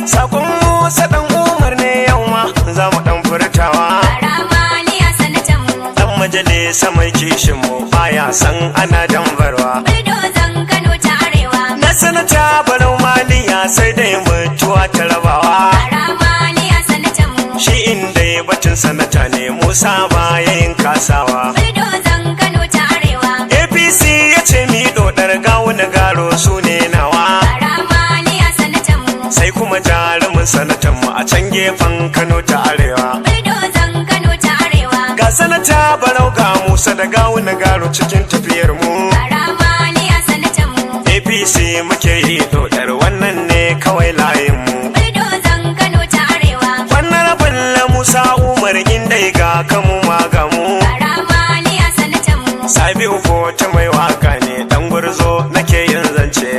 Sakon Musa dan Umar ne yau ma za mu dan furtawa. Karamaniya sanatan mu. Dan majalisa mai kishin mu baya san ana dambarwa. Buldozan Kano ta Arewa. Na sanata Barau Maliya sai dai mutuwa ta rabawa. Karamaniya sanatan mu. Shi inda ya batun sanata ne Musa baya yin kasawa. Buldozan Kano ta Arewa. APC ya ce mi dodar gawo na garo su ne nawa. Karamaniya sanatan mu. Sai kuma jarumin sanatan mu a can gefen Kano ta Arewa. Buldozan Kano ta Arewa. Ga sanata Barau ga Musa da gawo na garo cikin tafiyar mu. Karamaniya sanatan mu. APC muke yi dodar wannan ne kawai layin mu. Buldozan Kano ta Arewa. Wannan rabin la Musa Umar inda ga kamu magamu. Karamaniya sanatan mu. Sabi'u ko ta mai waka ne dan gurzo nake yin zance.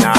Na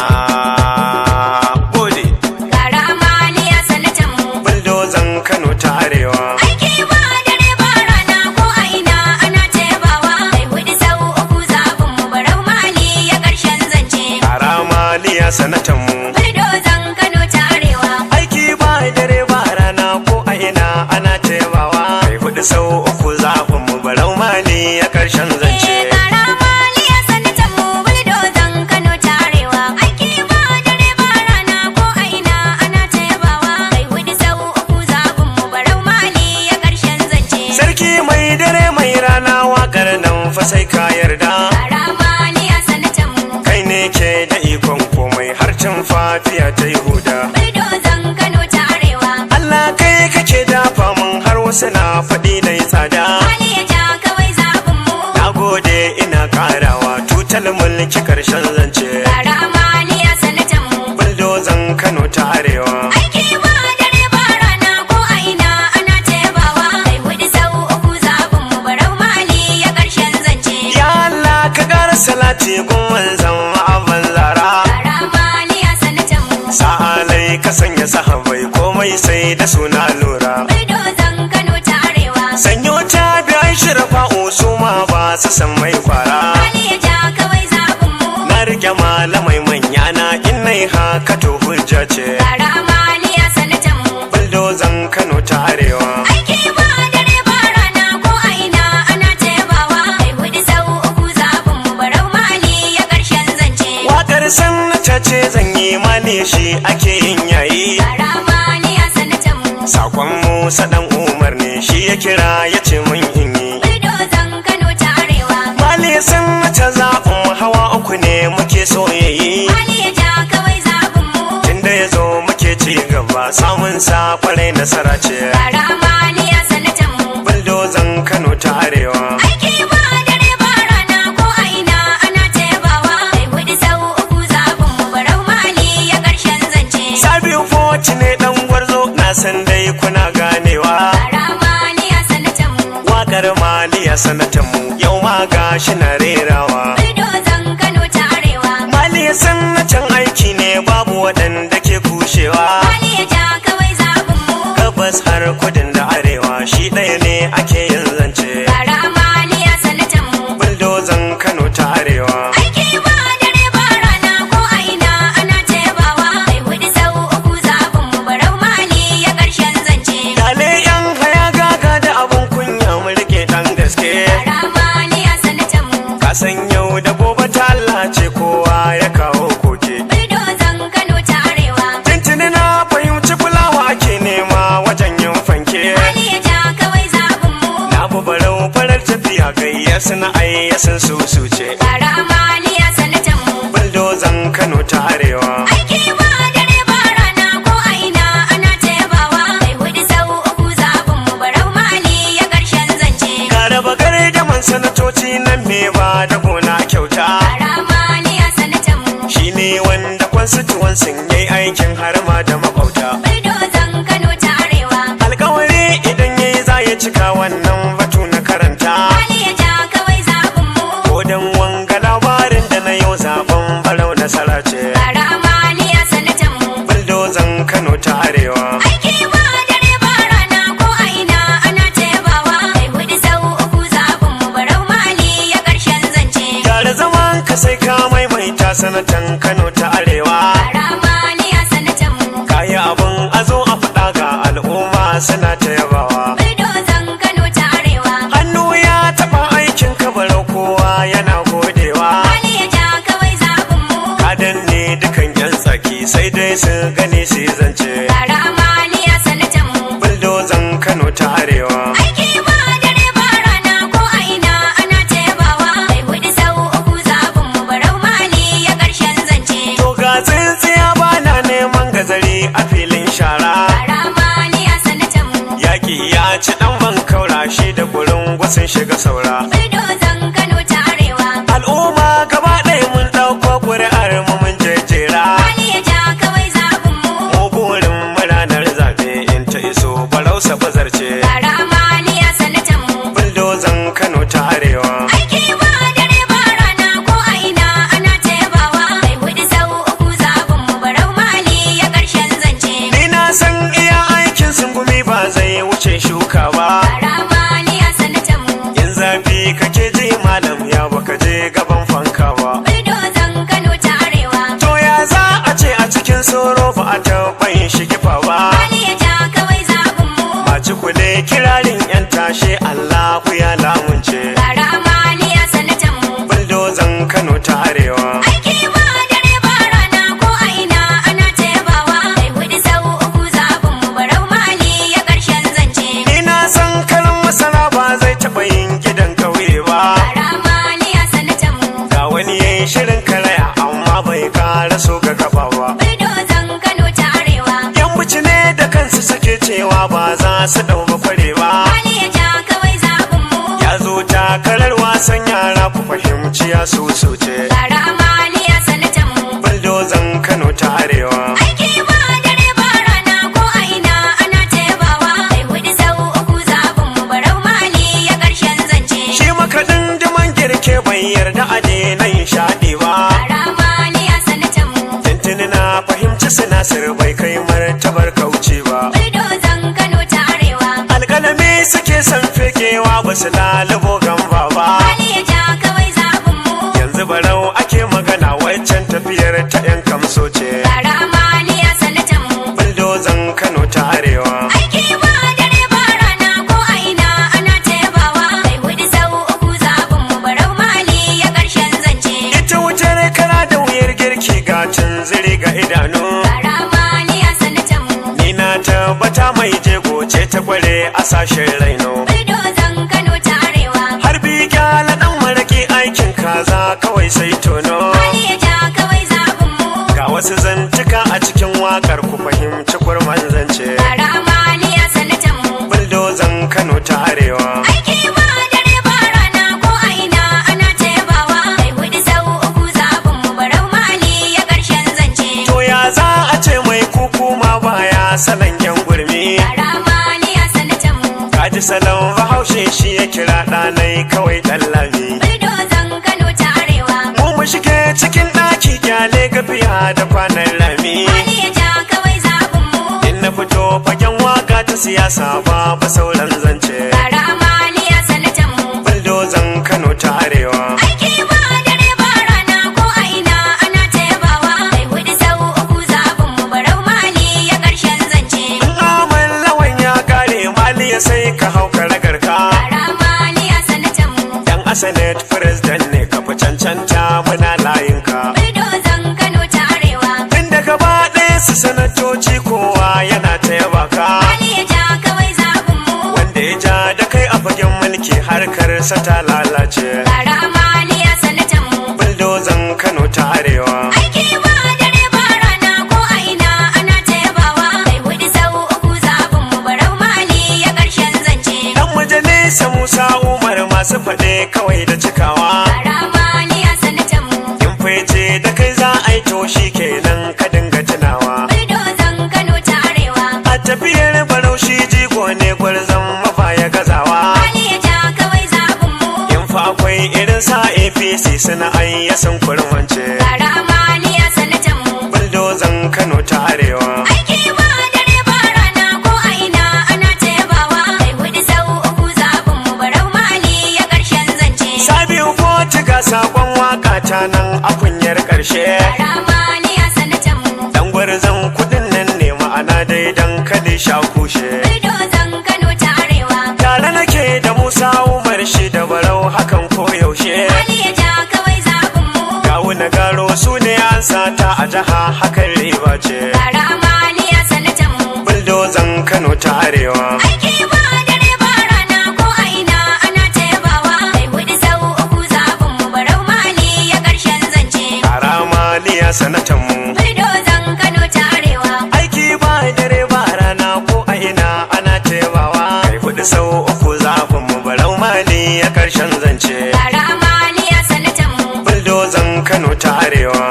gode. Karamaniya sanatan mu. Buldozan Kano ta Arewa. Aiki ba dare ba rana ko a ina ana tebawa. Kai hudu sau uku zaɓin mu Barau Mali ya ƙarshen zance. Karamaniya sanatan mu. Buldozan Kano ta Arewa. Aiki ba dare ba rana ko a ina ana taimawa. Kai hudu sau uku zaɓin mu Barau Mali ya ƙarshen zance. Karamaniya sanatan mu. Buldozan Kano ta Arewa. Aiki ba dare ba rana ko a ina ana tebawa. Kai hudu sau uku zaɓin mu Barau Mali ya ƙarshen zance. Sarki mai dare mai rana waƙar nan fa sai ka yarda. Karamaniya sanatan mu. Kai ne ke da ikon komai har cin fatiya ta yi huda. Buldozan Kano ta Arewa. Allah kai kake dafa mun har wasu na faɗi na yi tsada. Mali ya ja kawai zaɓin mu. Na gode ina ƙarawa tutal mulki ƙarshen zance. Karamaniya sanatan mu. Buldozan Kano ta Arewa. Aiki ba dare ba rana ko a ina ana tebawa. Kai hudu sau uku zaɓin mu Barau Mali ya ƙarshen zance. Ya Allah ka ƙara salati gun manzan ma'aban zara. Karamaniya sanatan mu. Sa'alai ka sanya sahabai komai sai da suna lura. Buldozan Kano ta Arewa. Sanyo ta biyan shirafa su ma ba su san mai kwara. Mali ya ja kawai zaɓin mu. Na rike malamai manya na in nai haka to hujja ce. Karamaniya sanatan mu. Buldozan Kano ta Arewa. Aiki ba dare ba rana ko a ina ana tebawa. Kai hudu sau uku zaɓin mu Barau Mali ya ƙarshen zance. Waƙar sanata ce zan yi mani shi ake yin yayi. Karamaniya sanatan mu. Sakon Musa dan Umar ne shi ya kira ya ce mun in yi. Buldozan Kano ta Arewa. Mali sanata zaɓin mu hawa uku ne muke so yayi. Mali ya ja kawai zaɓin mu. Tunda ya zo muke ci gaba samun sa kwarai nasara ce. Karamaniya sanatan mu. Buldozan Kano ta Arewa. Aiki ba dare ba rana ko a ina ana tebawa. Kai hudu sau uku zaɓin mu Barau Mali ya ƙarshen zance. Sabiu Foti ne dan gwarzo na san dai kuna ganewa. Karamaniya sanatan mu. Waƙar Maliya sanatan mu yau ma gashi na rerawa. Buldozan Kano ta Arewa. Maliya sanatan aiki ne babu waɗanda ke kushewa. Mali ya ja kawai zaɓin mu. Gabas har kudin da arewa shi ɗaya ne ake yin zance. Karamaniya sanatan mu. Buldozan Kano ta Arewa. Aiki ba dare ba rana ko a ina ana tebawa. Kai hudu sau uku zaɓin mu Barau Mali ya ƙarshen zance. Dale yan haya gaga da abun kunya mu rike ɗan gaske. Karamaniya sanatan mu. Ka san yau da gobe ta Allah ce kowa ya kawo koke. Buldozan Kano ta Arewa. Tuntuni na fahimci fulawa ake nema wajen yin fanke. Mali ya ja kawai zaɓin mu. Na bu Barau farar tafiya gayyar suna ayyasin su ce. Karamaniya sanatan mu. Buldozan Kano ta Arewa. Aiki ba dare ba rana ko a ina ana tebawa. Kai hudu sau uku zaɓin mu Barau Mali ya ƙarshen zance. Ka raba gardaman sanatoci nan me ba da gona kyauta. Karamaniya sanatan mu. Shi ne wanda constituency yayi aikin harma da makwauta. Buldozan Kano ta Arewa. Alkawari idan yayi za ya cika wannan batu na karanta. Mali ya ja kawai zaɓin mu. Ko dan wanga labarin da na yau zaben Barau nasara ce. Karamaniya sanatan mu. Buldozan Kano ta Arewa. Aiki ba dare ba rana ko a ina ana tebawa. Kai hudu sau uku zaɓin mu Barau Mali ya ƙarshen zance. Gyara zaman ka sai ka maimaita sanatan Kano ta Arewa. Ramaliya sanatan mu. Kayi abun a zo a faɗa ga al'umma suna ta yabawa. Buldozan Kano ta Arewa. Hannu ya taɓa aikin kabarau kowa yana godewa. Maliya ja kawai zaɓin mu. Ka danne dukan 'yan tsaki sai dai su gani su zance. Ramaliya sanatan mu. Buldozan Kano ta Arewa. Aiki ba dare ba rana ko a ina ana ta yabawa. Kai hudu sau uku zaɓin mu barau Maliya ƙarshen zance. To ga tsintsiya bana neman gazari a filin shara. Ramaliya sanatan mu. Yaƙi ya ci ɗan ban kaura shi da gurin gwasin shiga saura. Buldozan Kano ta Arewa. Al'umma gaba ɗaya mun ɗauko ƙuri'ar mu mun jejjera. Maliya ja kawai zaɓin mu. Mu burin mu ranar zaɓe in ta iso barausa bazarce. Ramaliya sanatan mu. Buldozan Kano ta Arewa. Aiki ba dare ba rana ko a ina ana ta yabawa. Kai hudu sau uku zaɓin mu barau Maliya ƙarshen zance. Ni na san iya aikin sungumi ba zai wuce shuka ba. Ramaliya sanatan mu. In zafi kake ji malam ya baka je gaban fanka ba. Buldozan Kano ta Arewa. To ya za a ce a cikin soro ba a taɓa yin shigifa ba. Maliya ja kawai zaɓin mu. Maci kule kirarin 'yan tashe Allahu ya lamunce. Ramaliya sanatan mu. Buldozan Kano ta Arewa. Aiki ba dare ba rana ko a ina ana ta yabawa. Kai hudu sau uku zaɓin mu barau Maliya ƙarshen zance. Ni na san kalan masara ba zai taɓa yin gidan kauye ba. Ramaliya sanatan mu. Ga wani yayin shirin karaya amma bai kara so ga gaba ba. Buldozan Kano ta Arewa. Yan buci ne da kansu suke cewa ba za su ɗau ba kware ba. Maliya ja kawai zaɓin mu. Ya zo takarar wasan yara ku fahimci ya ce. Ramaliya sanatan mu. Buldozan Kano ta Arewa. Aiki ba dare ba rana ko a ina ana ta yabawa. Kai hudu sau uku zaɓin mu barau Maliya ƙarshen zance. Shi makaɗin duman girke bai yarda a daina yin shaɗi ba. Ramaliya sanatan mu. Tuntuni na fahimci sinasir bai kai martabar kauce ba. Buldozan Kano ta Arewa. Alƙalami suke son fekewa ba su lalubo gamba ba. Maliya ja kawai zaɓin mu. Yanzu barau ake magana waccan tafiyar ta 'yan kamso ce. Ramaliya sanatan mu. Buldozan Kano ta Arewa. Aiki ba dare ba rana ko a ina ana ta yabawa. Kai hudu sau uku zaɓin mu barau Maliya ƙarshen zance. Ita wutar kara da wuyar girki ga tunziri ga idanu. Ramaliya sanatan mu. Ni na tabbata mai jego ce ta kware a sashen raino. Buldozan Kano ta Arewa. Har bi kyala ɗan maraki aikin kaza kawai sai tono. Maliya ja kawai zaɓin mu. Ga wasu zantuka a cikin wakar ku fahimci kurman zance. Ramaliya sanatan mu. Buldozan Kano ta Arewa. Aiki ba dare ba rana ko a ina ana ta yabawa. Kai hudu sau uku zaɓin mu barau Maliya ƙarshen zance. To ya za a ce mai kuku ma baya salon yan gurmi. Ramaliya sanatan mu. Kaji salon bahaushe shi ya kira ɗanai kawai ɗallami. Buldozan Kano ta Arewa. Mu shige cikin ɗaki kyale gafiya da kwanan rami. Maliya ja kawai zaɓin mu. In na fito fagen waka ta siyasa babu sauran zance. Ramaliya sanatan mu. Buldozan Kano ta Arewa. Aiki ba dare ba rana ko a ina ana ta yabawa. Kai hudu sau uku zaɓin mu barau Maliya ƙarshen zance. In aman lawan ya kare maliya sai ka hau ragarka. Ramaliya sanatan mu. Dan asanet president ne ka fi cancanta muna layinka. Buldozan Kano ta Arewa. Tun da gaba ɗaya su sanatoci kowa yana ta yaba ka. Maliya ja kawai zaɓin mu. Wanda ya ja da kai a fagen mulki harkar sa ta lalace. Ramaliya sanatan mu. Buldozan Kano ta Arewa. Aiki ba dare ba rana ko a ina ana ta yabawa. Kai hudu sau uku zaɓin mu barau Maliya ƙarshen zance. Dan majalisa Musa Umar masu faɗe kawai da cikawa. Ramaliya sanatan mu. In faice da kai za a yi to shi kenan ka dinga tunawa. Buldozan Kano ta Arewa. A tafiyar barau shi jigo ne gwarzon mafaya gazawa. Maliya ja kawai zaɓin mu. In fa akwai irin sa APC suna ayyasan kurmance. Ramaliya sanatan mu. Buldozan Kano ta Arewa. Aiki ba dare ba rana ko a ina ana ta yabawa. Kai hudu sau uku zaɓin mu barau Maliya ƙarshen zance. Sabiu ko ga sakon waka ta mata nan a kunyar ƙarshe. Ramaliya sanatan mu. Dan gwarzon kuɗin nan ne ma'ana dai dan kali sha kushe. Buldozan Kano ta Arewa. Tare nake da Musa Umar shi da Barau hakan koyaushe. Ali ya ja kawai zaɓin mu. Gawuna garo su ne an sata a jiha hakan riba ce. Ramaliya sanatan mu. Buldozan Kano ta Arewa. Aiki ba dare ba rana ko a ina ana ta yabawa. Kai hudu sau uku zaɓin mu Barau Mali ya ƙarshen zance. Ramaliya sanatan mu. Buldozan Kano ta Arewa. Aiki ba dare ba rana ko a ina ana taimawa. Kai hudu sau uku zafin mu Barau Mali ya ƙarshen zance. Ramaliya sanatan mu. Buldozan Kano ta Arewa.